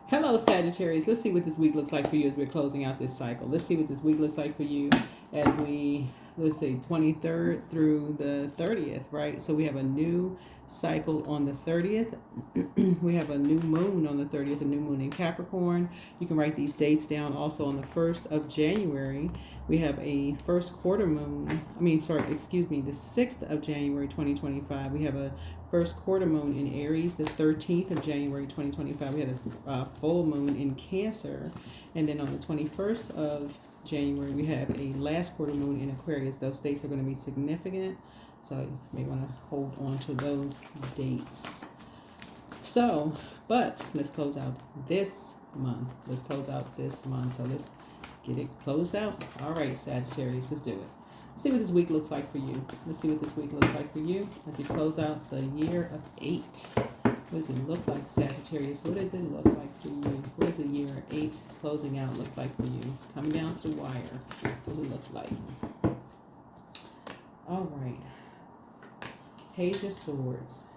Hello, Sagittarius. Let's see what this week looks like for you as we're closing out this cycle. Let's see what this week looks like for you as we, let's say, 23rd through the 30th, right? So we have a new cycle on the 30th. We have a new moon on the 30th, a new moon in Capricorn. You can write these dates down. Also on the 1st of January, we have a first quarter moon. The 6th of January 2025. We have a first quarter moon in Aries. The 13th of January 2025, we had a full moon in Cancer. And then on the 21st of January, we have a last quarter moon in Aquarius. Those dates are going to be significant, so you may want to hold on to those dates. So, but let's close out this month. So let's get it closed out. All right, Sagittarius, let's do it. Let's see what this week looks like for you. As you close out the year of 8. What does it look like, Sagittarius? What does it look like for you? What does the year 8 closing out look like for you? Coming down to the wire. What does it look like? All right. Page of Swords.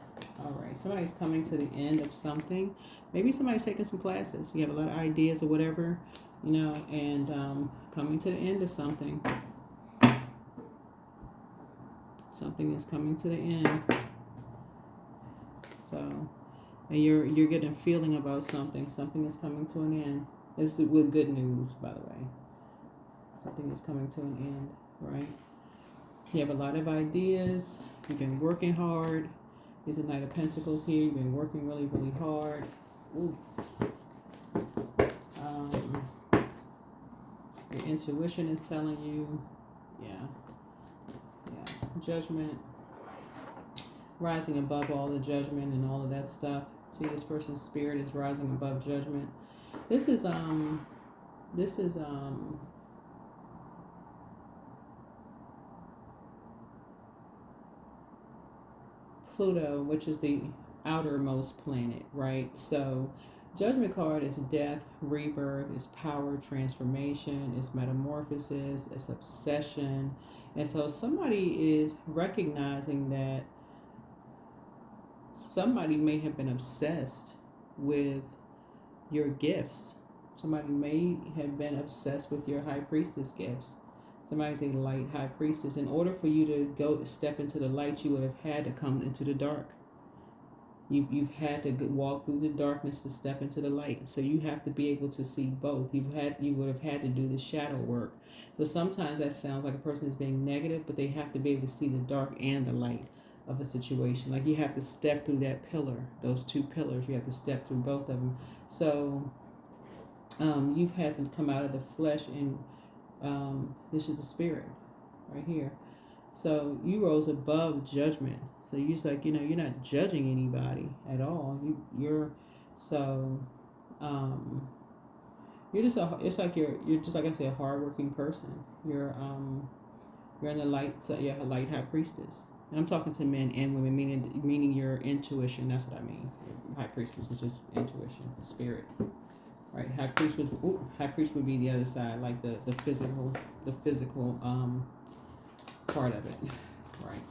All right. Somebody's coming to the end of something. Maybe somebody's taking some classes. You have a lot of ideas or whatever, and coming to the end of something. Something is coming to the end. So, and you're getting a feeling about something. Something is coming to an end. This is with good news, by the way. Something is coming to an end, right? You have a lot of ideas. You've been working hard. There's a Knight of Pentacles here. You've been working really, really hard. Ooh. Your intuition is telling you, Judgment. Rising above all the judgment and all of that stuff. See, this person's spirit is rising above judgment. This is Pluto, which is the outermost planet, right? So Judgment card is death, rebirth, is power, transformation, is metamorphosis, it's obsession. And so somebody is recognizing that somebody may have been obsessed with your gifts. Somebody may have been obsessed with your high priestess gifts. Somebody's a light high priestess. In order for you to go step into the light, you would have had to come into the dark. You've had to walk through the darkness to step into the light. So you have to be able to see both. You would have had to do the shadow work. So sometimes that sounds like a person is being negative, but they have to be able to see the dark and the light of a situation. Like you have to step through that pillar, those two pillars. You have to step through both of them. So you've had to come out of the flesh, and this is the spirit right here. So you rose above judgment. So you're just like, you're not judging anybody at all. You're just you're just like I said, a hardworking person. You're in the light, so you're a light high priestess. And I'm talking to men and women, meaning your intuition. That's what I mean. High priestess is just intuition, spirit. Right? High priest would be the other side, like the physical part of it. Right.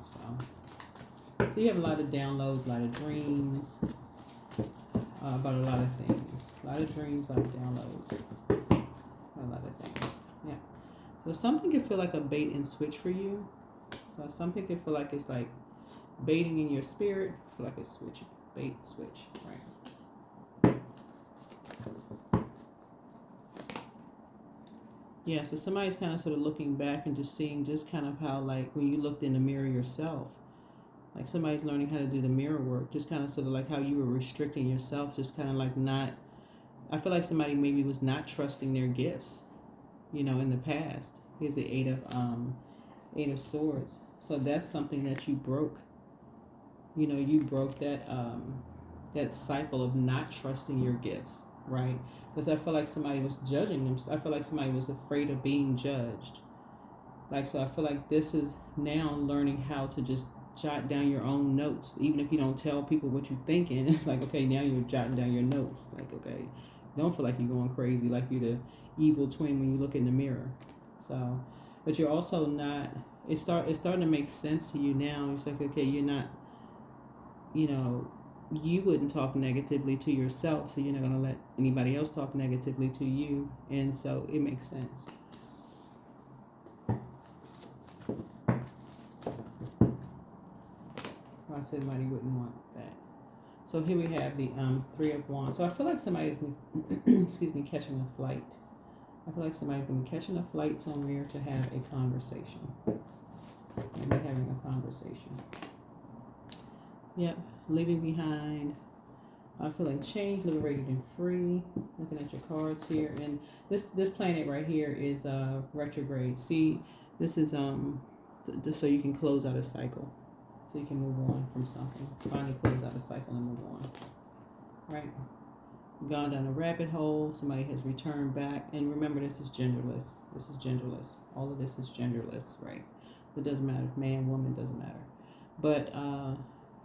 So you have a lot of downloads, a lot of dreams about a lot of things. A lot of dreams, a lot of downloads, a lot of things. Yeah. So something can feel like a bait and switch for you. So something can feel like it's like baiting in your spirit. Feel like it's switching, bait, switch, right? Yeah. So somebody's kind of sort of looking back and just seeing just kind of how, like, when you looked in the mirror yourself. Like somebody's learning how to do the mirror work, just kind of sort of like how you were restricting yourself, just kind of like not, I feel like somebody maybe was not trusting their gifts, in the past. Here's the Eight of Swords. So that's something that you broke. You broke that cycle of not trusting your gifts, right? Because I feel like somebody was judging them. I feel like somebody was afraid of being judged. So I feel like this is now learning how to just jot down your own notes, even if you don't tell people what you're thinking. It's like, okay, now you're jotting down your notes. Like, okay, don't feel like you're going crazy, like you're the evil twin when you look in the mirror. So, but you're also not. It's starting to make sense to you now. It's like, okay, you're not. you wouldn't talk negatively to yourself, so you're not going to let anybody else talk negatively to you, and so it makes sense. Why somebody wouldn't want that. So here we have the Three of Wands. So I feel like somebody's excuse me, catching a flight. I feel like somebody's going to be catching a flight somewhere to have a conversation. Maybe having a conversation. Yep, leaving behind. I'm feeling change, liberated, and free. Looking at your cards here, and this planet right here is retrograde. See, this is so you can close out a cycle, so you can move on from something. Finally, close out a cycle and move on. Right. Gone down a rabbit hole. Somebody has returned back, and remember, this is genderless. This is genderless. All of this is genderless, right? So it doesn't matter if man, woman, doesn't matter. But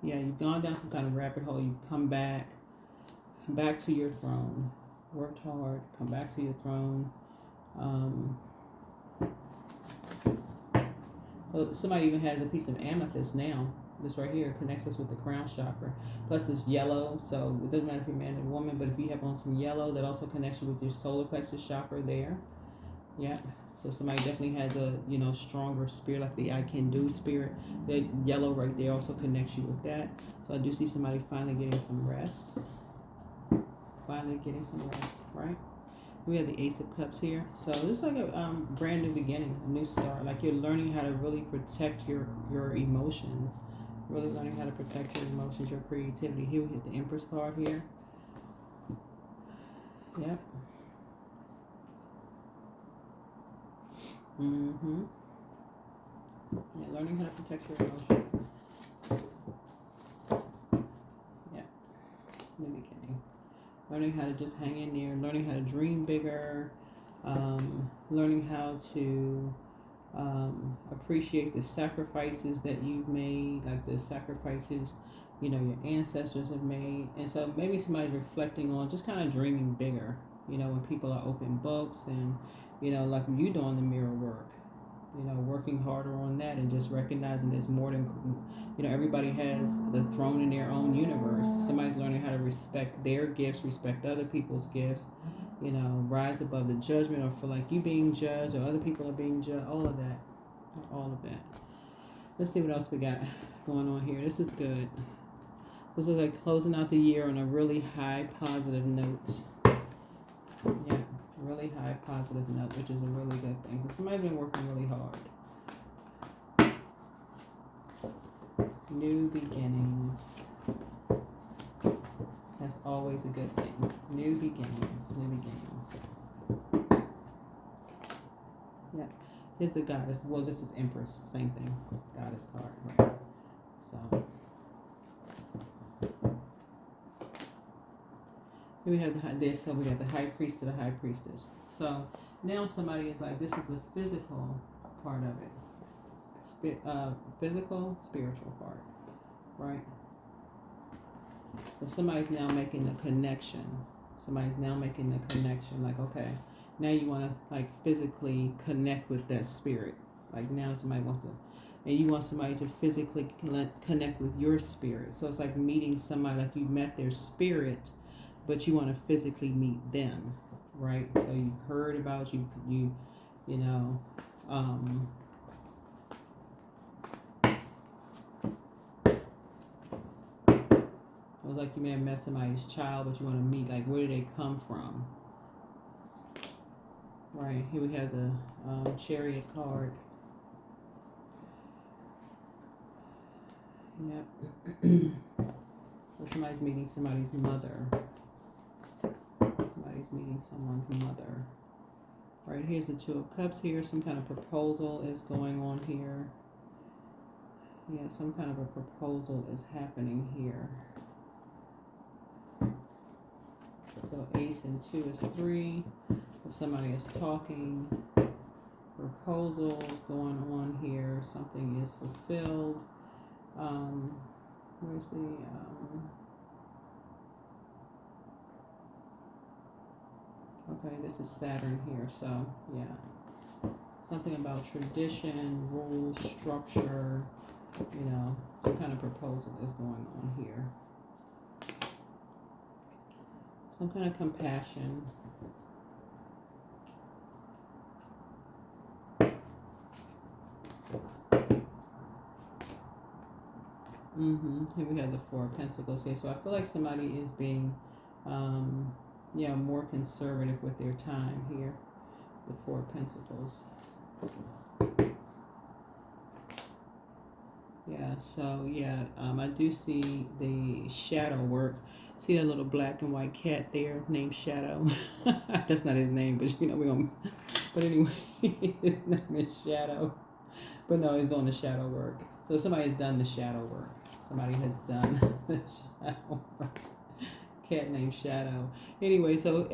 yeah, you've gone down some kind of rabbit hole. You've come back to your throne. Worked hard. Come back to your throne. So somebody even has a piece of amethyst now. This right here connects us with the crown chakra. Plus it's yellow, so it doesn't matter if you're man or woman, but if you have on some yellow, that also connects you with your solar plexus chakra there. Yeah. So somebody definitely has a, stronger spirit, like the I can do spirit. That yellow right there also connects you with that. So I do see somebody finally getting some rest. Finally getting some rest, right? We have the Ace of Cups here. So this is like a brand new beginning, a new start. Like you're learning how to really protect your emotions. Really learning how to protect your emotions, your creativity. Here we hit the Empress card here. Yep. Mm-hmm. Yeah, learning how to protect your emotions. Yeah. New beginning. Learning how to just hang in there. Learning how to dream bigger. Learning how to appreciate the sacrifices that you've made, like the sacrifices, your ancestors have made. And so maybe somebody's reflecting on just kind of dreaming bigger, when people are open books and, like you doing the mirror work, working harder on that and just recognizing there's more than, everybody has the throne in their own universe. Somebody's learning how to respect their gifts, respect other people's gifts, rise above the judgment or feel like you being judged or other people are being judged, all of that. Let's see what else we got going on here. This is good. This is like closing out the year on a really high positive note. Yeah, really high positive note, which is a really good thing. So somebody's been working really hard. New beginnings. That's always a good thing. New beginnings. Yeah. Here's the Goddess. Well, this is Empress. Same thing. Goddess card, right? So. Here we have this. So we got the High Priest to the High Priestess. So now somebody is like, this is the physical part of it. Physical, spiritual part, right? So somebody's now making the connection. Like, okay, now you want to like physically connect with that spirit. Like now somebody wants to, and you want somebody to physically connect with your spirit. So it's like meeting somebody, like you met their spirit, but you want to physically meet them, right? So you heard about you know. It was like you may have met somebody's child, but you want to meet, like, where did they come from? Right, here we have the Chariot card. Yep. So somebody's meeting somebody's mother. Somebody's meeting someone's mother. Right, here's the Two of Cups here. Some kind of proposal is going on here. Yeah, some kind of a proposal is happening here. So Ace and 2 is 3. So somebody is talking. Proposals going on here. Something is fulfilled. Where's the okay, this is Saturn here, so yeah. Something about tradition, rules, structure, some kind of proposal is going on here. Some kind of compassion. Here we have the Four of Pentacles here. So I feel like somebody is being, more conservative with their time here. The Four of Pentacles. Yeah, so yeah, I do see the shadow work. See that little black and white cat there named Shadow? That's not his name, but we're gonna. But anyway, his name is Shadow. But no, he's doing the shadow work. So somebody has done the shadow work. Somebody has done the shadow work. Cat named Shadow. Anyway, so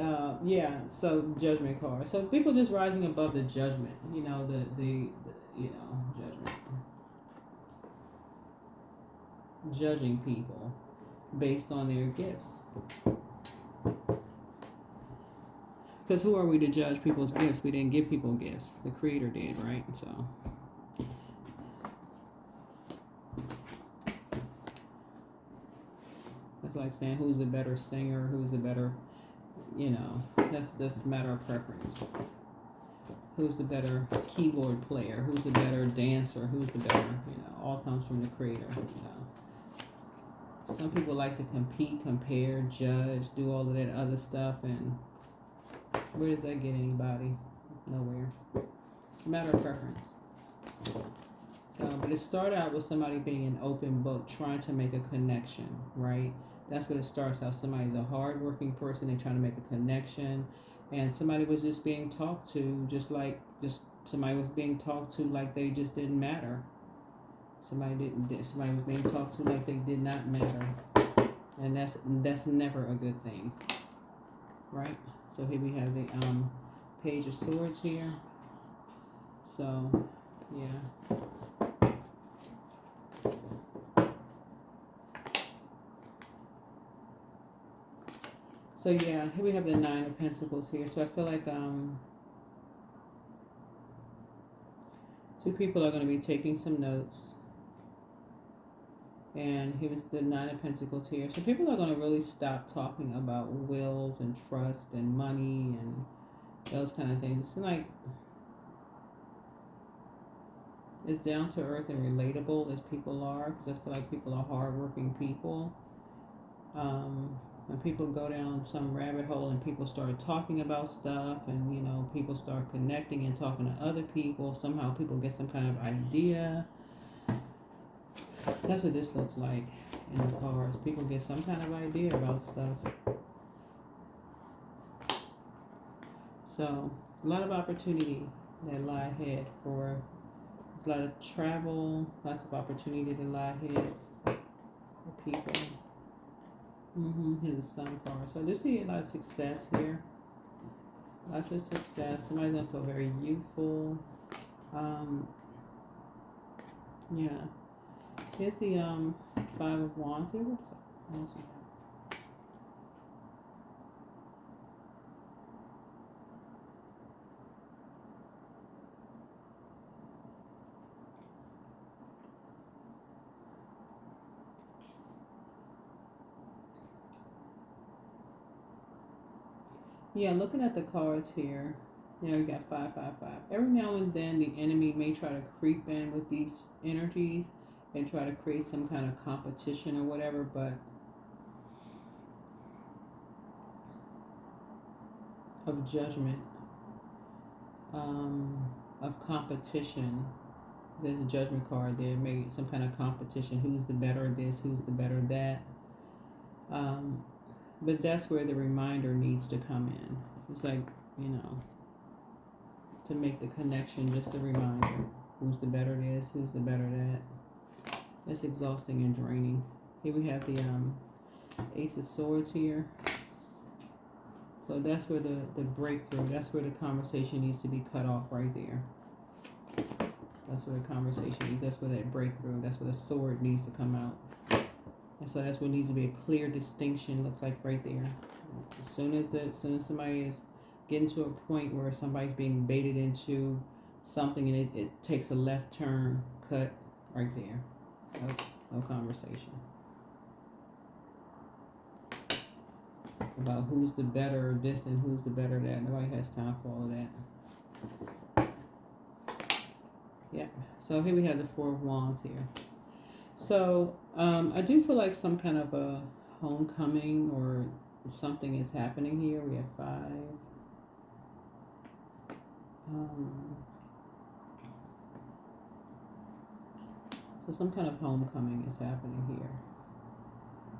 so judgment card. So people just rising above the judgment. The judgment. Judging people based on their gifts. Because who are we to judge people's gifts? We didn't give people gifts. The Creator did, right? So. It's like saying who's the better singer, who's the better, that's a matter of preference. Who's the better keyboard player, who's the better dancer, who's the better, all comes from the Creator, Some people like to compete, compare, judge, do all of that other stuff, and where does that get anybody? Nowhere. It's a matter of preference. So, but it started out with somebody being an open book, trying to make a connection, right? That's what it starts out. Somebody's a hard-working person. They're trying to make a connection, and somebody was just being talked to, somebody was being talked to like they just didn't matter. Somebody was being talked to like they did not matter, and that's never a good thing, right? So here we have the Page of Swords here. So, yeah. So yeah, here we have the Nine of Pentacles here. So I feel like two people are going to be taking some notes. And here was the Nine of Pentacles here. So people are going to really stop talking about wills and trust and money and those kind of things. It's like it's down to earth and relatable as people are, because I feel like people are hardworking people. When people go down some rabbit hole and people start talking about stuff and, people start connecting and talking to other people, somehow people get some kind of idea. That's what this looks like in the cards. People get some kind of idea about stuff. So, a lot of opportunity that lie ahead for, there's a lot of travel, lots of opportunity that lie ahead for people. Here's the Sun card. So I do see a lot of success here. Lots of success. Somebody's going to feel very youthful. Yeah. Here's the Five of Wands here. What's that? Yeah, looking at the cards here, you got 555. Every now and then, the enemy may try to creep in with these energies and try to create some kind of competition or whatever, but of judgment, of competition. There's a Judgment card there. Maybe some kind of competition. Who's the better of this? Who's the better of that? But that's where the reminder needs to come in. It's like, to make the connection, just a reminder. Who's the better this? Who's the better that? It's exhausting and draining. Here we have the Ace of Swords here. So that's where the breakthrough, that's where the conversation needs to be cut off right there. That's where the conversation needs, that's where that breakthrough, that's where the sword needs to come out. And so that's what needs to be a clear distinction, looks like right there. As soon as somebody is getting to a point where somebody's being baited into something and it takes a left turn, cut right there. No conversation. about who's the better this and who's the better that. Nobody has time for all of that. Yeah. So here we have the Four of Wands here. So I do feel like some kind of a homecoming or something is happening here. We have 5. So some kind of homecoming is happening here.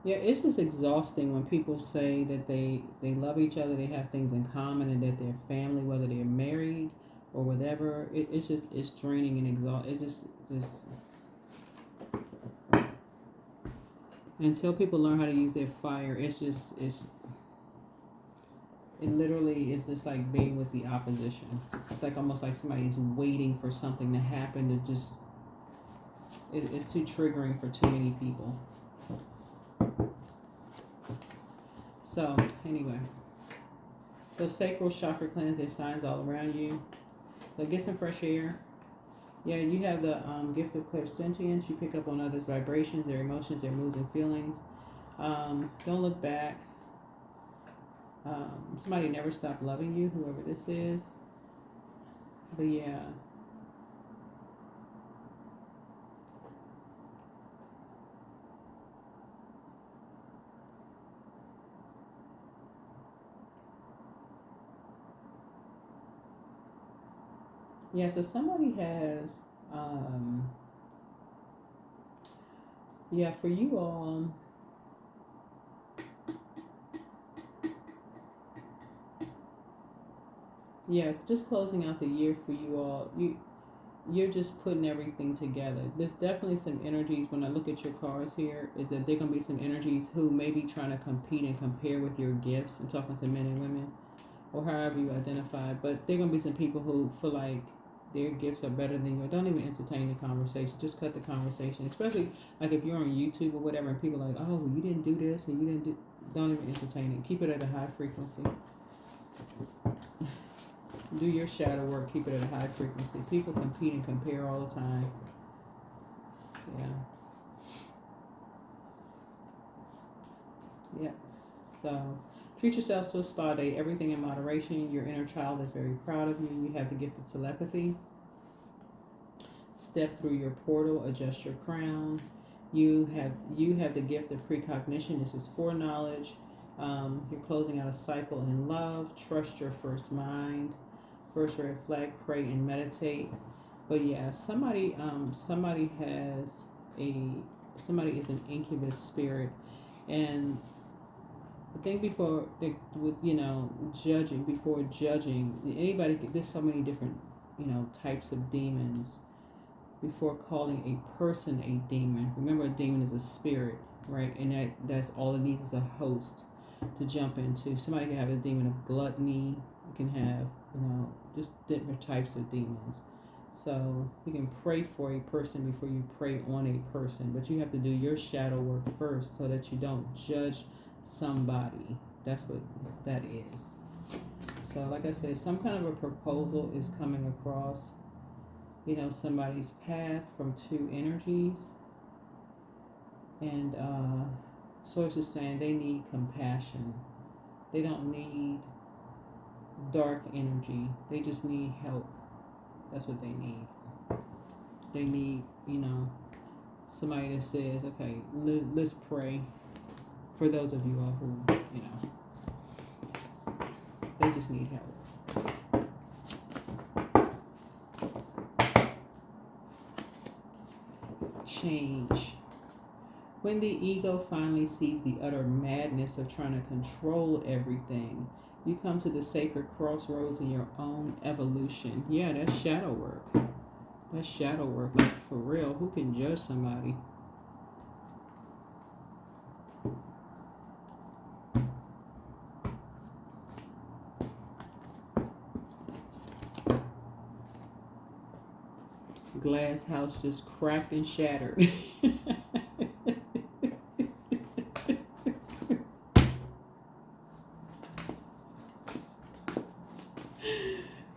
Yeah, it's just exhausting when people say that they love each other, they have things in common, and that they're family, whether they're married or whatever. It's draining and exhausting. It's just until people learn how to use their fire, it literally is just like being with the opposition. It's like almost like somebody's waiting for something to happen to just. It's too triggering for too many people. So anyway, so sacral chakra cleanse, there's signs all around you. So get some fresh air. Yeah, you have the gift of clairsentience. You pick up on others' vibrations, their emotions, their moods and feelings. Don't look back. Somebody never stopped loving you, whoever this is. But yeah. Yeah, so somebody has, for you all, just closing out the year for you all, you're just putting everything together. There's definitely some energies, when I look at your cards here, is that there going to be some energies who may be trying to compete and compare with your gifts. I'm talking to men and women, or however you identify, but there are going to be some people who feel like their gifts are better than yours. Don't even entertain the conversation. Just cut the conversation. Especially like if you're on YouTube or whatever and people are like, oh, you didn't do this and you didn't do. Don't even entertain it. Keep it at a high frequency. Do your shadow work. Keep it at a high frequency. People compete and compare all the time. Yeah. So treat yourselves to a spa day. Everything in moderation. Your inner child is very proud of you. You have the gift of telepathy. Step through your portal. Adjust your crown. You have the gift of precognition. This is foreknowledge. You're closing out a cycle in love. Trust your first mind. First red flag. Pray and meditate. But yeah, somebody is an incubus spirit, and I think before judging anybody, there's so many different types of demons. Before calling a person a demon, remember a demon is a spirit, right? And that's all it needs is a host to jump into. Somebody can have a demon of gluttony. You can have just different types of demons. So you can pray for a person before you pray on a person, but you have to do your shadow work first so that you don't judge somebody. That's what that is. So like I said, some kind of a proposal is coming across, somebody's path from two energies. And Source is saying they need compassion. They don't need dark energy. They just need help. That's what they need. They need, somebody that says, okay, let's pray for those of you all who, they just need help. Change. When the ego finally sees the utter madness of trying to control everything, you come to the sacred crossroads in your own evolution. Yeah, that's shadow work. That's shadow work. Like, for real, who can judge somebody? Glass house just cracked and shattered.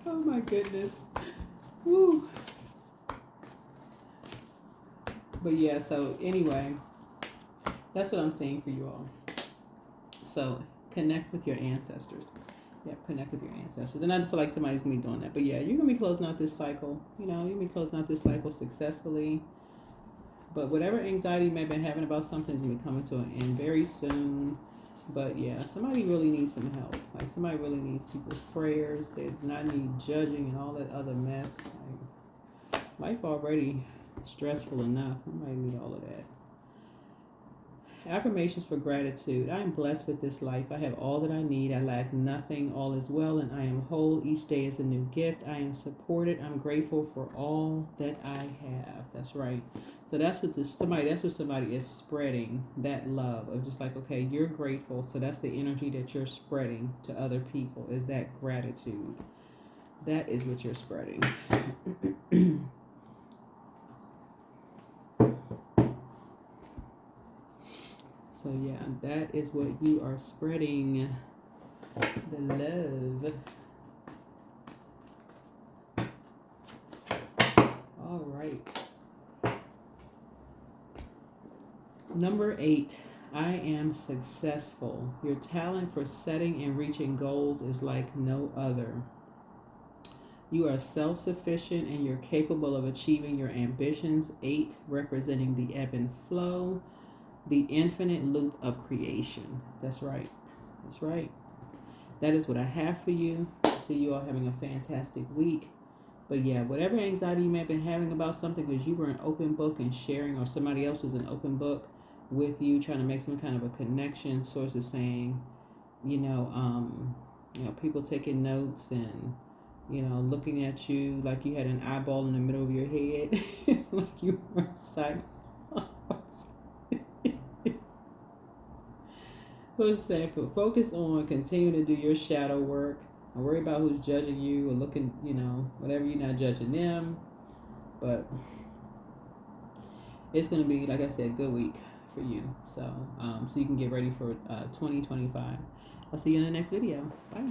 Oh my goodness. Woo. But yeah, so anyway, that's what I'm saying for you all. So Connect with your ancestors. Yeah, connect with your ancestors. And I feel like somebody's going to be doing that. But yeah, you're going to be closing out this cycle. You know, you're going to be closing out this cycle successfully. But whatever anxiety you may have been having about something is going to be coming to an end very soon. But yeah, somebody really needs some help. Like somebody really needs people's prayers. They do not need judging and all that other mess. Like, life already stressful enough. Nobody need all of that. Affirmations for gratitude. I am blessed with this life. I have all that I need. I lack nothing. All is well and I am whole. Each day is a new gift. I am supported. I'm grateful for all that I have. That's right. So that's what somebody is spreading, that love of just like, okay, you're grateful. So that's the energy that you're spreading to other people, is that gratitude. That is what you're spreading. So yeah, that is what you are spreading, the love. All right. Number 8, I am successful. Your talent for setting and reaching goals is like no other. You are self-sufficient and you're capable of achieving your ambitions. 8, representing the ebb and flow. The infinite loop of creation. That's right. That's right. That is what I have for you. I see you all having a fantastic week. But yeah, whatever anxiety you may have been having about something because you were an open book and sharing, or somebody else was an open book with you, trying to make some kind of a connection. Source is saying, people taking notes and, looking at you like you had an eyeball in the middle of your head, like you were psyched. Focus on continuing to do your shadow work. Don't worry about who's judging you or looking, whatever, you're not judging them. But it's going to be, like I said, a good week for you. So you can get ready for 2025. I'll see you in the next video. Bye.